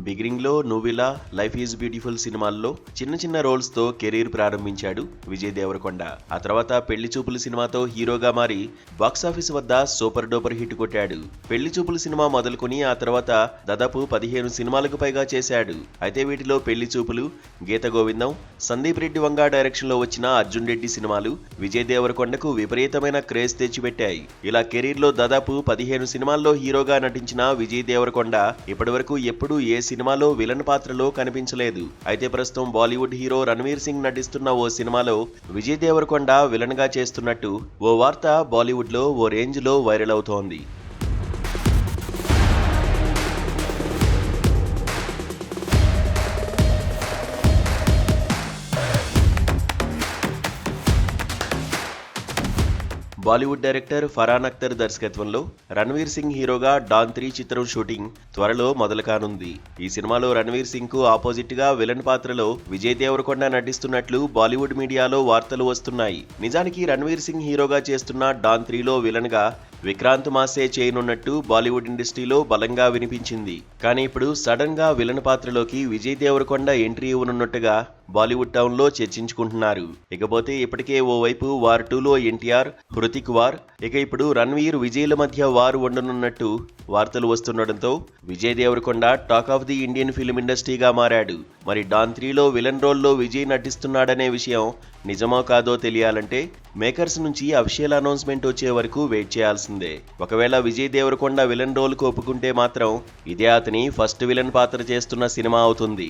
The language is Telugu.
బిగినింగ్ లో నువ్విలా, లైఫ్ ఈజ్ బ్యూటిఫుల్ సినిమాల్లో చిన్న చిన్న రోల్స్ తో కెరీర్ ప్రారంభించాడు విజయ్ దేవరకొండ. ఆ తర్వాత పెళ్లి చూపులు సినిమాతో హీరోగా మారి బాక్సాఫీస్ వద్ద సూపర్ డూపర్ హిట్ కొట్టాడు. పెళ్లి చూపులు సినిమా మొదలుకొని ఆ తర్వాత దాదాపు 15 సినిమాలకు పైగా చేశాడు. అయితే వీటిలో పెళ్లి చూపులు, గీత గోవిందం, సందీప్ రెడ్డి వంగా డైరెక్షన్ లో వచ్చిన అర్జున్ రెడ్డి సినిమాలు విజయ్ దేవరకొండకు విపరీతమైన క్రేజ్ తెచ్చిపెట్టాయి. ఇలా కెరీర్ లో దాదాపు 15 సినిమాల్లో హీరోగా నటించిన విజయ్ దేవరకొండ ఇప్పటివరకు ఎప్పుడూ ఏ సినిమాలో విలన్ పాత్రలో కనిపించలేదు. అయితే ప్రస్తుతం బాలీవుడ్ హీరో రణ్వీర్ సింగ్ నటిస్తున్న ఓ సినిమాలో విజయ్ దేవరకొండ విలన్ గా చేస్తున్నట్టు ఓ వార్త బాలీవుడ్ లో ఓ రేంజ్ లో వైరల్ అవుతోంది. బాలీవుడ్ డైరెక్టర్ ఫరాన్ అఖ్తర్ దర్శకత్వంలో రణ్వీర్ సింగ్ హీరోగా డాన్ 3 చిత్రం షూటింగ్ త్వరలో మొదలు కానుంది. ఈ సినిమాలో రణ్వీర్ సింగ్ కు ఆపోజిట్ గా విలన్ పాత్రలో విజయ్ దేవరకొండ నటిస్తున్నట్లు బాలీవుడ్ మీడియాలో వార్తలు వస్తున్నాయి. నిజానికి రణ్వీర్ సింగ్ హీరోగా చేస్తున్న డాన్ 3లో విలన్ గా విక్రాంత్ మాసే చేయనున్నట్టు బాలీవుడ్ ఇండస్ట్రీలో బలంగా వినిపించింది. కానీ ఇప్పుడు సడన్ గా విలన్ పాత్రలోకి విజయ్ దేవరకొండ ఎంట్రీ ఇవ్వనున్నట్టుగా బాలీవుడ్ టౌన్ లో చర్చించుకుంటున్నారు. ఇకపోతే ఇప్పటికే ఓవైపు వార్ 2లో ఎన్టీఆర్, హృతిక్ వార్, ఇక ఇప్పుడు రణ్వీర్, విజయ్ల మధ్య వార్ ఉండనున్నట్టు వార్తలు వస్తుండటంతో Vijay Deverakonda talk of the Indian film ఇండస్ట్రీగా మారాడు. మరి డాన్ 3లో విలన్ రోల్లో విజయ్ నటిస్తున్నాడనే విషయం నిజమో కాదో తెలియాలంటే మేకర్స్ నుంచి అఫీషియల్ అనౌన్స్మెంట్ వచ్చే వరకు వెయిట్ చేయాల్సిందే. ఒకవేళ విజయ్ దేవరకొండ విలన్ రోల్ కు ఒప్పుకుంటే మాత్రం ఇదే అతని ఫస్ట్ విలన్ పాత్ర చేస్తున్న సినిమా అవుతుంది.